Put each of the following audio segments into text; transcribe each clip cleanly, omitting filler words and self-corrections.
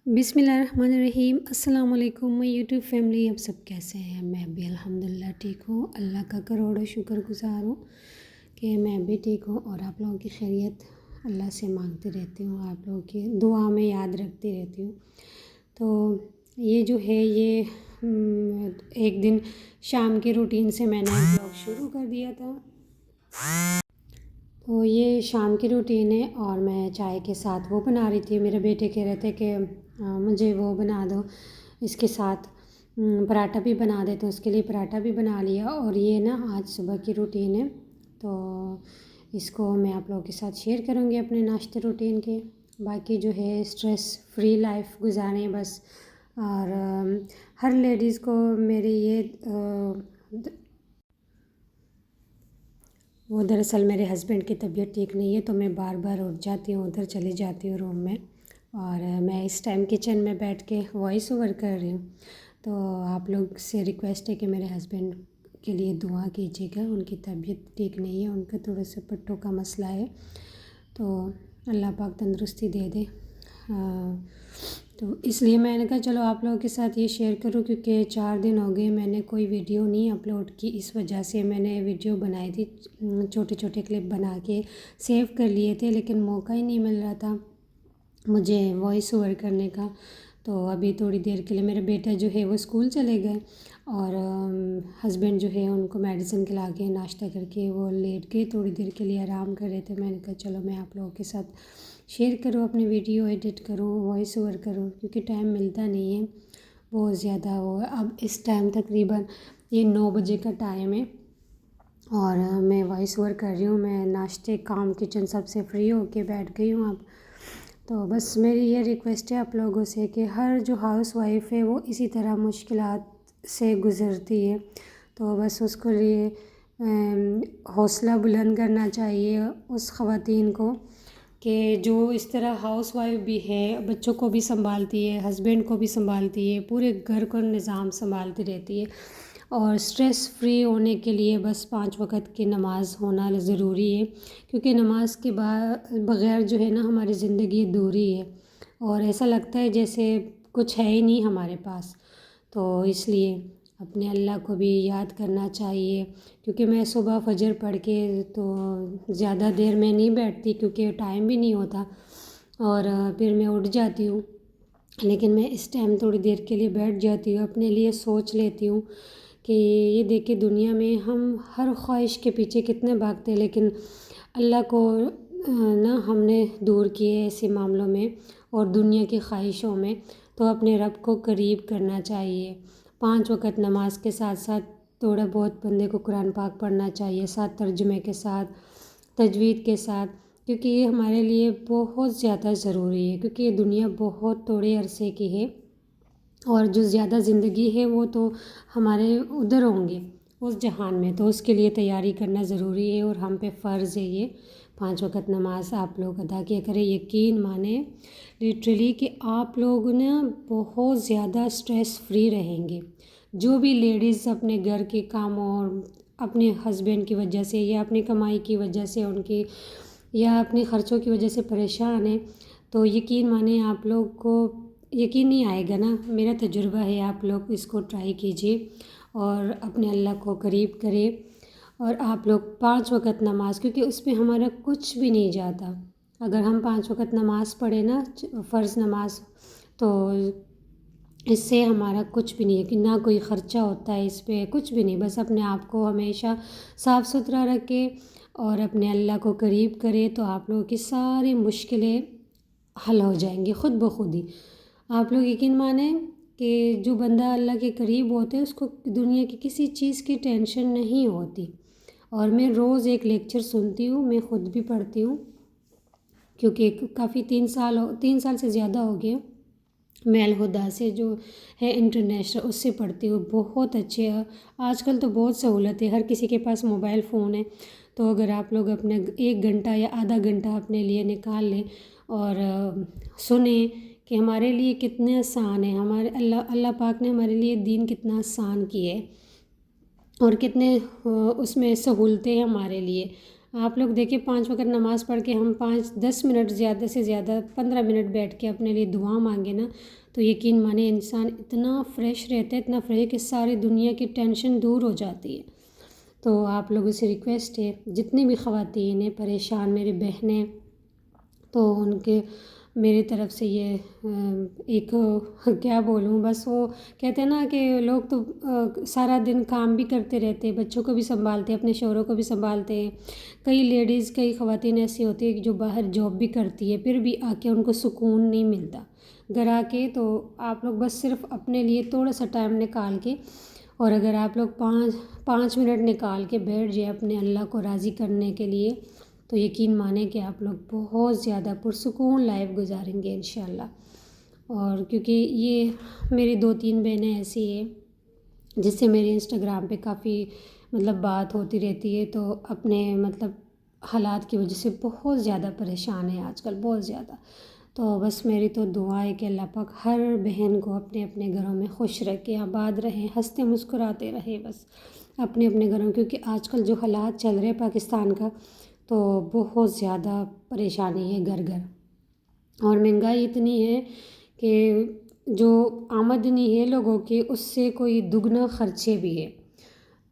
بسم اللہ الرحمن الرحیم۔ السلام علیکم میں یوٹیوب فیملی، آپ سب کیسے ہیں؟ میں بھی الحمدللہ ٹھیک ہوں، اللہ کا کروڑوں شکر گزار ہوں کہ میں بھی ٹھیک ہوں، اور آپ لوگوں کی خیریت اللہ سے مانگتی رہتی ہوں، آپ لوگوں کی دعا میں یاد رکھتی رہتی ہوں۔ تو یہ جو ہے یہ ایک دن شام کے روٹین سے میں نے بلاگ شروع کر دیا تھا۔ تو یہ شام کی روٹین ہے اور میں چائے کے ساتھ وہ بنا رہی تھی۔ میرے بیٹے کہہ رہے تھے کہ مجھے وہ بنا دو، اس کے ساتھ پراٹھا بھی بنا دے، تو اس کے لیے پراٹھا بھی بنا لیا۔ اور یہ نا آج صبح کی روٹین ہے، تو اس کو میں آپ لوگوں کے ساتھ شیئر کروں گی اپنے ناشتے روٹین کے۔ باقی جو ہے اسٹریس فری لائف گزاریں بس، اور ہر لیڈیز کو میری یہ وہ دراصل میرے ہسبینڈ کی طبیعت ٹھیک نہیں ہے، تو میں بار بار اٹھ جاتی ہوں، ادھر چلی جاتی ہوں روم میں، اور میں اس ٹائم کچن میں بیٹھ کے وائس اوور کر رہی ہوں۔ تو آپ لوگ سے ریکویسٹ ہے کہ میرے ہسبینڈ کے لیے دعا کیجیے گا، ان کی طبیعت ٹھیک نہیں ہے، ان کا تھوڑا سا پٹھوں کا مسئلہ ہے، تو اللہ پاک تندرستی دے دے۔ تو اس لیے میں نے کہا چلو آپ لوگوں کے ساتھ یہ شیئر کروں، کیونکہ 4 دن ہو گئے میں نے کوئی ویڈیو نہیں اپلوڈ کی، اس وجہ سے میں نے ویڈیو بنائی تھی، چھوٹے چھوٹے کلپ بنا کے سیو کر لیے تھے، لیکن موقع ہی نہیں مل رہا تھا مجھے وائس اوور کرنے کا۔ تو ابھی تھوڑی دیر کے لیے میرا بیٹا جو ہے وہ اسکول چلے گئے، اور ہسبینڈ جو ہے ان کو میڈیسن کھلا کے ناشتہ کر کے وہ لیٹ گئے، تھوڑی دیر کے لیے آرام کر رہے تھے۔ میں نے کہا چلو میں آپ لوگوں کے ساتھ شیئر کروں، اپنی ویڈیو ایڈٹ کروں، وائس اوور کروں، کیونکہ ٹائم ملتا نہیں ہے بہت زیادہ۔ وہ اب اس ٹائم تقریباً یہ 9 بجے کا ٹائم ہے، اور میں وائس اوور کر رہی ہوں، میں ناشتے کام کچن سب سے فری ہو کے بیٹھ گئی ہوں اب۔ تو بس میری یہ ریکویسٹ ہے آپ لوگوں سے کہ ہر جو ہاؤس وائف ہے وہ اسی طرح مشکلات سے گزرتی ہے، تو بس اس کو لیے حوصلہ بلند کرنا چاہیے اس خواتین کو کہ جو اس طرح ہاؤس وائف بھی ہے، بچوں کو بھی سنبھالتی ہے، ہسبینڈ کو بھی سنبھالتی ہے، پورے گھر کو نظام سنبھالتی رہتی ہے، اور اسٹریس فری ہونے کے لیے بس 5 وقت کی نماز ہونا ضروری ہے، کیونکہ نماز کے بغیر جو ہے نا ہماری زندگی ادھوری ہے، اور ایسا لگتا ہے جیسے کچھ ہے ہی نہیں ہمارے پاس۔ تو اس لیے اپنے اللہ کو بھی یاد کرنا چاہیے، کیونکہ میں صبح فجر پڑھ کے تو زیادہ دیر میں نہیں بیٹھتی، کیونکہ ٹائم بھی نہیں ہوتا، اور پھر میں اٹھ جاتی ہوں، لیکن میں اس ٹائم تھوڑی دیر کے لیے بیٹھ جاتی ہوں، اپنے لیے سوچ لیتی ہوں کہ یہ دیکھیں دنیا میں ہم ہر خواہش کے پیچھے کتنے بھاگتے ہیں، لیکن اللہ کو نہ ہم نے دور کیے ایسے معاملوں میں اور دنیا کی خواہشوں میں، تو اپنے رب کو قریب کرنا چاہیے۔ 5 وقت نماز کے ساتھ ساتھ تھوڑا بہت بندے کو قرآن پاک پڑھنا چاہیے، ساتھ ترجمے کے ساتھ، تجوید کے ساتھ، کیونکہ یہ ہمارے لیے بہت زیادہ ضروری ہے، کیونکہ یہ دنیا بہت تھوڑے عرصے کی ہے، اور جو زیادہ زندگی ہے وہ تو ہمارے ادھر ہوں گے اس جہان میں، تو اس کے لیے تیاری کرنا ضروری ہے، اور ہم پہ فرض ہے یہ 5 وقت نماز آپ لوگ ادا کیا کریں۔ یقین مانیں لٹرلی کہ آپ لوگ نا بہت زیادہ اسٹریس فری رہیں گے۔ جو بھی لیڈیز اپنے گھر کے کاموں اور اپنے ہسبینڈ کی وجہ سے یا اپنی کمائی کی وجہ سے ان کی یا اپنے خرچوں کی وجہ سے پریشان ہیں، تو یقین مانیں آپ لوگ کو یقین نہیں آئے گا نا، میرا تجربہ ہے، آپ لوگ اس کو ٹرائی کیجیے اور اپنے اللہ کو قریب کرے، اور آپ لوگ 5 وقت نماز، کیونکہ اس پہ ہمارا کچھ بھی نہیں جاتا، اگر ہم 5 وقت نماز پڑھیں نا فرض نماز، تو اس سے ہمارا کچھ بھی نہیں ہے، کہ نہ کوئی خرچہ ہوتا ہے اس پہ، کچھ بھی نہیں، بس اپنے آپ کو ہمیشہ صاف ستھرا رکھے اور اپنے اللہ کو قریب کرے، تو آپ لوگوں کی ساری مشکلیں حل ہو جائیں گی خود بخود ہی۔ آپ لوگ یقین مانیں کہ جو بندہ اللہ کے قریب ہوتے ہیں اس کو دنیا کی کسی چیز کی ٹینشن نہیں ہوتی، اور میں روز ایک لیکچر سنتی ہوں، میں خود بھی پڑھتی ہوں، کیونکہ کافی 3 سال سے زیادہ ہو گئے میں الہدا سے جو ہے انٹرنیشنل، اس سے پڑھتی ہوں، بہت اچھے ہیں آج کل، تو بہت سہولت ہے، ہر کسی کے پاس موبائل فون ہے، تو اگر آپ لوگ اپنے 1 گھنٹہ یا آدھا گھنٹہ اپنے لیے نکال لیں اور سنیں کہ ہمارے لیے کتنے آسان ہے، ہمارے اللہ پاک نے ہمارے لیے دین کتنا آسان کیے ہے، اور کتنے اس میں سہولتیں ہیں ہمارے لیے۔ آپ لوگ دیکھیں 5 وقت نماز پڑھ کے ہم 5-10 منٹ زیادہ سے زیادہ 15 منٹ بیٹھ کے اپنے لیے دعا مانگے نا، تو یقین مانے انسان اتنا فریش رہتا ہے، اتنا فریش کہ ساری دنیا کی ٹینشن دور ہو جاتی ہے۔ تو آپ لوگوں سے ریکویسٹ ہے، جتنی بھی خواتین ہیں پریشان، میری بہنیں، تو ان کے میری طرف سے یہ ایک کیا بولوں، بس وہ کہتے ہیں نا کہ لوگ تو سارا دن کام بھی کرتے رہتے ہیں، بچوں کو بھی سنبھالتے ہیں، اپنے شوہروں کو بھی سنبھالتے ہیں۔ کئی لیڈیز، کئی خواتین ایسی ہوتی ہیں جو باہر جاب بھی کرتی ہے، پھر بھی آ کے ان کو سکون نہیں ملتا گھر آ کے۔ تو آپ لوگ بس صرف اپنے لیے تھوڑا سا ٹائم نکال کے، اور اگر آپ لوگ 5 منٹ نکال کے بیٹھ جائے اپنے اللہ کو راضی کرنے کے لیے، تو یقین مانیں کہ آپ لوگ بہت زیادہ پرسکون لائف گزاریں گے انشاءاللہ۔ اور کیونکہ یہ میری 2-3 بہنیں ایسی ہیں جس سے میری انسٹاگرام پہ کافی بات ہوتی رہتی ہے، تو اپنے حالات کی وجہ سے بہت زیادہ پریشان ہے آج کل، بہت زیادہ۔ تو بس میری تو دعا ہے کہ اللہ پاک ہر بہن کو اپنے اپنے گھروں میں خوش رکھے، آباد رہیں، ہنستے مسکراتے رہے بس اپنے اپنے گھروں، کیونکہ آج کل جو حالات چل رہے ہیں پاکستان کا، تو بہت زیادہ پریشانی ہے گھر گھر، اور مہنگائی اتنی ہے کہ جو آمدنی ہے لوگوں کی اس سے کوئی دگنا خرچے بھی ہے۔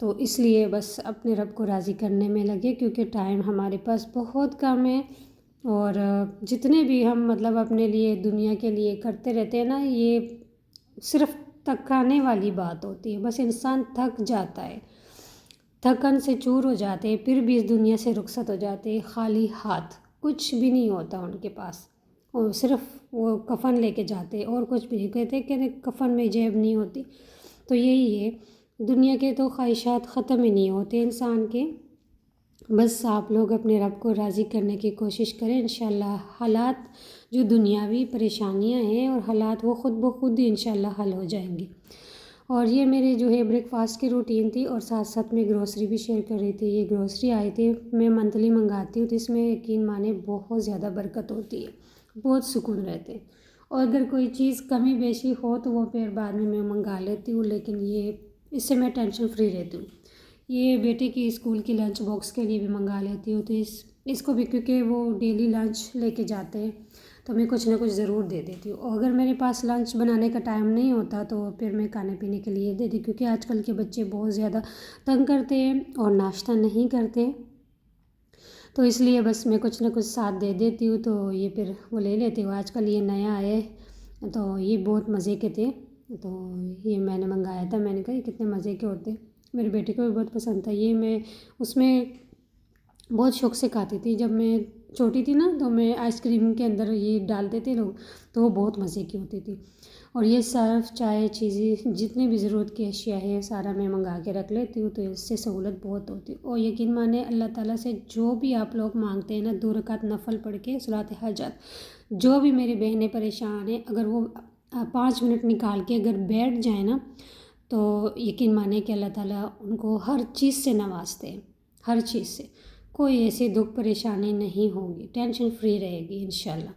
تو اس لیے بس اپنے رب کو راضی کرنے میں لگے، کیونکہ ٹائم ہمارے پاس بہت کم ہے، اور جتنے بھی ہم اپنے لیے دنیا کے لیے کرتے رہتے ہیں نا، یہ صرف تکانے والی بات ہوتی ہے، بس انسان تھک جاتا ہے، تھکن سے چور ہو جاتے ہیں، پھر بھی اس دنیا سے رخصت ہو جاتے ہیں خالی ہاتھ، کچھ بھی نہیں ہوتا ان کے پاس، اور صرف وہ کفن لے کے جاتے، اور کچھ بھی نہیں کہتے کہ کفن میں جیب نہیں ہوتی۔ تو یہی ہے، دنیا کے تو خواہشات ختم ہی نہیں ہوتے انسان کے۔ بس آپ لوگ اپنے رب کو راضی کرنے کی کوشش کریں، انشاءاللہ حالات جو دنیاوی پریشانیاں ہیں اور حالات، وہ خود بخود ہی انشاءاللہ حل ہو جائیں گے۔ اور یہ میرے جو ہے بریک فاسٹ کی روٹین تھی، اور ساتھ ساتھ میں گروسری بھی شیئر کر رہی تھی۔ یہ گروسری آئی تھی، میں منتھلی منگاتی ہوں، تو اس میں یقین مانے بہت زیادہ برکت ہوتی ہے، بہت سکون رہتے ہیں، اور اگر کوئی چیز کمی بیشی ہو تو وہ پھر بعد میں منگا لیتی ہوں، لیکن یہ اس سے میں ٹینشن فری رہتی ہوں۔ یہ بیٹے کی اسکول کی لنچ باکس کے لیے بھی منگا لیتی ہوں، تو اس کو بھی، کیونکہ وہ ڈیلی لنچ لے کے جاتے ہیں، تو میں کچھ نہ کچھ ضرور دے دیتی ہوں، اور اگر میرے پاس لنچ بنانے کا ٹائم نہیں ہوتا تو پھر میں کھانے پینے کے لیے دے دی، کیونکہ آج کل کے بچے بہت زیادہ تنگ کرتے ہیں اور ناشتہ نہیں کرتے، تو اس لیے بس میں کچھ نہ کچھ ساتھ دے دیتی ہوں، تو یہ پھر وہ لے لیتی ہوں۔ آج کل یہ نیا ہے، تو یہ بہت مزے کے تھے، تو یہ میں نے منگایا تھا، میں نے کہا یہ کتنے مزے کے ہوتے، میرے بیٹے کو بھی بہت پسند تھا یہ۔ میں اس میں بہت شوق سے کھاتی تھی، جب میں چھوٹی تھی نا، تو میں آئس کریم کے اندر یہ ڈالتے تھے لوگ، تو وہ بہت مزے کی ہوتی تھی۔ اور یہ صرف چائے چیزیں جتنی بھی ضرورت کی اشیاء ہے سارا میں منگا کے رکھ لیتی ہوں، تو اس سے سہولت بہت ہوتی ہے۔ اور یقین مانے اللہ تعالیٰ سے جو بھی آپ لوگ مانگتے ہیں نا، 2 رکعت نفل پڑھ کے صلاۃ حاجت، جو بھی میری بہنیں پریشان ہیں، اگر وہ 5 منٹ نکال کے اگر بیٹھ جائیں نا، تو یقین مانے کہ اللہ تعالیٰ ان کو ہر چیز سے نوازتے ہیں، ہر چیز سے، کوئی ایسی دکھ پریشانی نہیں ہوگی، ٹینشن فری رہے گی انشاءاللہ۔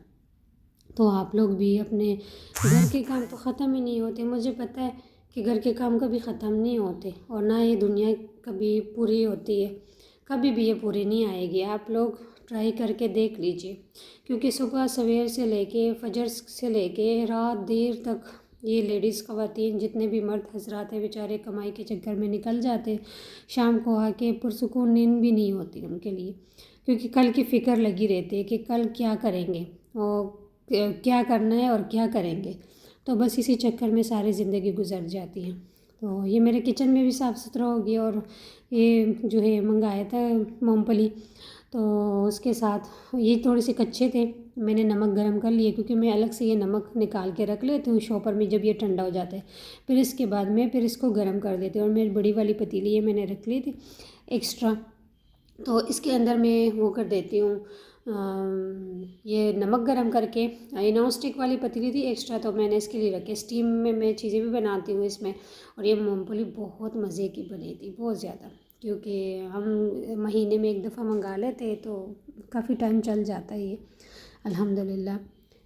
تو آپ لوگ بھی اپنے گھر کے کام تو ختم ہی نہیں ہوتے، مجھے پتہ ہے کہ گھر کے کام کبھی ختم نہیں ہوتے، اور نہ یہ دنیا کبھی پوری ہوتی ہے، کبھی بھی یہ پوری نہیں آئے گی۔ آپ لوگ ٹرائی کر کے دیکھ لیجئے، کیونکہ صبح سویر سے لے کے فجر سے لے کے رات دیر تک یہ لیڈیز، خواتین، جتنے بھی مرد حضرات ہیں بیچارے کمائی کے چکر میں نکل جاتے، شام کو آ کے پرسکون نیند بھی نہیں ہوتی ان کے لیے، کیونکہ کل کی فکر لگی رہتی ہے کہ کل کیا کریں گے، اور کیا کرنا ہے اور کیا کریں گے، تو بس اسی چکر میں ساری زندگی گزر جاتی ہے۔ تو یہ میرے کچن میں بھی صاف ستھرا ہو گیا، اور یہ جو ہے منگایا تھا مونگ پھلی، تو اس کے ساتھ یہ تھوڑے سے کچے تھے، میں نے نمک گرم کر لیے، کیونکہ میں الگ سے یہ نمک نکال کے رکھ لیتی ہوں شاپر میں، جب یہ ٹھنڈا ہو جاتا ہے پھر اس کے بعد میں پھر اس کو گرم کر دیتی ہوں، اور میری بڑی والی پتیلی ہے میں نے رکھ لی تھی ایکسٹرا، تو اس کے اندر میں وہ کر دیتی ہوں، یہ نمک گرم کر کے، یہ نان اسٹک والی پتیلی تھی ایکسٹرا، تو میں نے اس کے لیے رکھے، اسٹیم میں چیزیں بھی بناتی ہوں اس میں، اور یہ مونگ پھلی بہت مزے کی بنی تھی، بہت زیادہ، کیونکہ ہم مہینے میں 1 دفعہ منگا لیتے تو کافی ٹائم چل جاتا ہے یہ الحمدللہ۔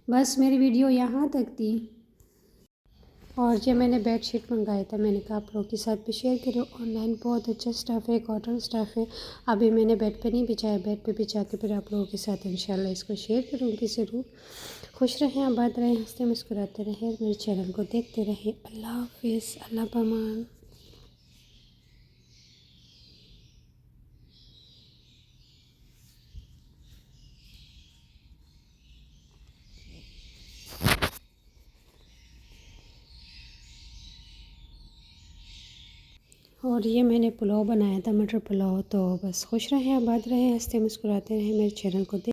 بس میری ویڈیو یہاں تک تھی۔ اور یہ میں نے بیڈ شیٹ منگایا تھا، میں نے کہا آپ لوگوں کے ساتھ بھی شیئر کروں، آن لائن بہت اچھا اسٹف ہے، کاٹن اسٹف ہے۔ ابھی میں نے بیڈ پہ نہیں بچھایا، بیڈ پہ بچھا کے پھر آپ لوگوں کے ساتھ انشاءاللہ اس کو شیئر کروں گی ضرور۔ خوش رہیں، آباد رہیں، ہنستے مسکراتے رہیں، میرے چینل کو دیکھتے رہیں۔ اللہ حافظ، اللہ پامان۔ اور یہ میں نے پلاؤ بنایا تھا، مٹر پلاؤ۔ تو بس خوش رہیں، آباد رہیں، ہنستے مسکراتے رہیں، میرے چینل کو